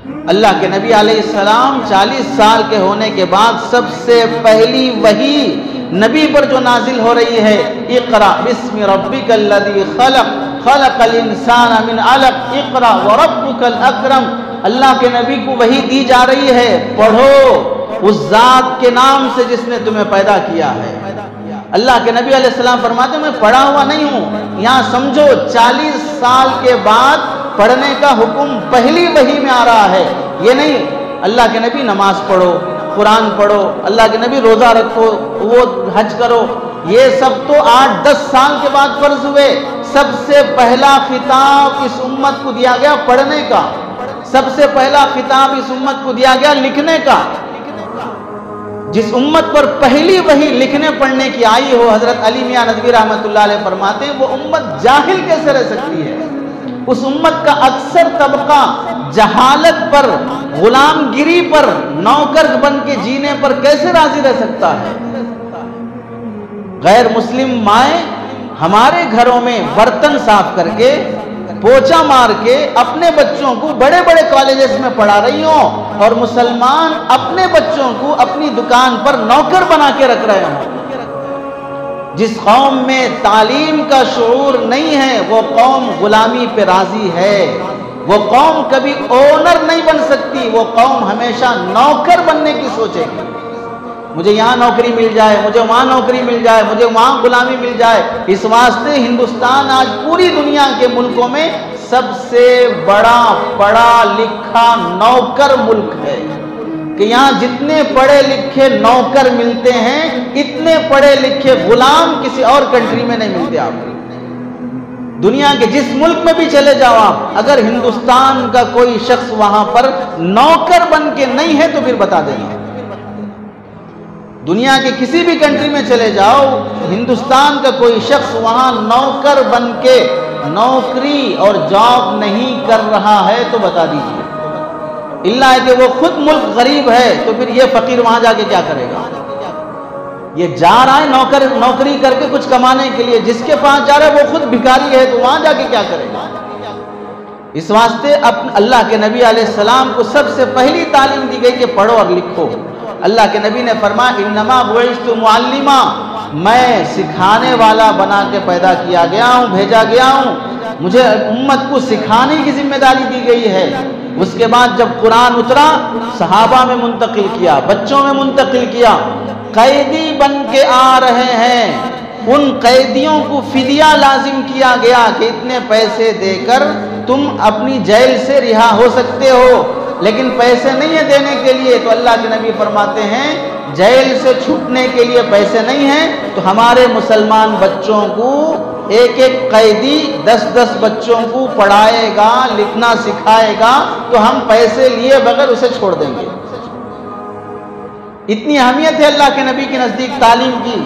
अल्लाह के नबी अलैहिस्सलाम 40 साल के होने के बाद सबसे पहली वही नबी पर जो नाजिल हो रही है, इक़रा बिस्मि रब्बिकल्लज़ी खलक़ खलक़ल इंसाना मिन अलक़ इक़रा व रब्बुकल अकरम। अल्लाह के नबी को वही दी जा रही है, पढ़ो उस जात के नाम से जिसने तुम्हें पैदा किया है। अल्लाह के नबी अलैहिस्सलाम फरमाते मैं पढ़ा हुआ नहीं हूँ। यहाँ समझो 40 साल के बाद पढ़ने का हुक्म पहली वही में आ रहा है। ये नहीं अल्लाह के नबी नमाज पढ़ो, कुरान पढ़ो, अल्लाह के नबी रोज़ा रखो, वो हज करो, ये सब तो 8-10 साल के बाद फर्ज हुए। सबसे पहला खिताब इस उम्मत को दिया गया पढ़ने का, सबसे पहला खिताब इस उम्मत को दिया गया लिखने का। जिस उम्मत पर पहली वही लिखने पढ़ने की आई हो, हजरत अली मियां नदवी रहमतुल्लाह अलैह फरमाते हैं वो उम्मत जाहिल कैसे रह सकती है। उस उम्मत का अक्सर तबका जहालत पर, गुलामगिरी पर, नौकर बन के जीने पर कैसे राजी रह सकता है। गैर मुस्लिम माए हमारे घरों में बर्तन साफ करके, पोछा मार के अपने बच्चों को बड़े बड़े कॉलेजेस में पढ़ा रही हो, और मुसलमान अपने बच्चों को अपनी दुकान पर नौकर बना के रख रहे हो। जिस कौम में तालीम का शऊर नहीं है वो कौम गुलामी पे राजी है। वो कौम कभी ओनर नहीं बन सकती, वो कौम हमेशा नौकर बनने की सोचेगी। मुझे यहाँ नौकरी मिल जाए, मुझे वहाँ नौकरी मिल जाए, मुझे वहाँ गुलामी मिल जाए। इस वास्ते हिंदुस्तान आज पूरी दुनिया के मुल्कों में सबसे बड़ा पढ़ा लिखा नौकर मुल्क है कि यहाँ जितने पढ़े लिखे नौकर मिलते हैं, इतने पढ़े लिखे गुलाम किसी और कंट्री में नहीं मिलते। आपको दुनिया के जिस मुल्क में भी चले जाओ आप, अगर हिंदुस्तान का कोई शख्स वहां पर नौकर बन के नहीं है तो फिर बता देना। दुनिया के किसी भी कंट्री में चले जाओ, हिंदुस्तान का कोई शख्स वहां नौकर बन के नौकरी और जॉब नहीं कर रहा है तो बता दीजिए। इल्ला है कि वो खुद मुल्क गरीब है तो फिर ये फकीर वहां जाके क्या करेगा। ये जा रहा है नौकरी करके कुछ कमाने के लिए, जिसके पास जा रहा है वो खुद भिखारी है तो वहां जाके क्या करेगा। इस वास्ते अब अल्लाह के नबी अलैहिस्सलाम को सबसे पहली तालीम दी गई कि पढ़ो और लिखो। अल्लाह के नबी ने फरमाया इन्नमा बुइस्तु मुअल्लिमा, मैं सिखाने वाला बना के पैदा किया गया हूँ, भेजा गया हूँ। मुझे उम्मत को सिखाने की जिम्मेदारी दी गई है। उसके बाद जब कुरान उतरा, सहाबा में मुंतकिल किया, बच्चों में मुंतकिल किया। कैदी बन के आ रहे हैं, उन कैदियों को फिदिया लाजिम किया गया कि इतने पैसे देकर तुम अपनी जेल से रिहा हो सकते हो, लेकिन पैसे नहीं है देने के लिए। तो अल्लाह के नबी फरमाते हैं जेल से छूटने के लिए पैसे नहीं हैं तो हमारे मुसलमान बच्चों को एक एक कैदी 10-10 बच्चों को पढ़ाएगा, लिखना सिखाएगा तो हम पैसे लिए बगैर उसे छोड़ देंगे। इतनी अहमियत है अल्लाह के नबी के नजदीक तालीम की।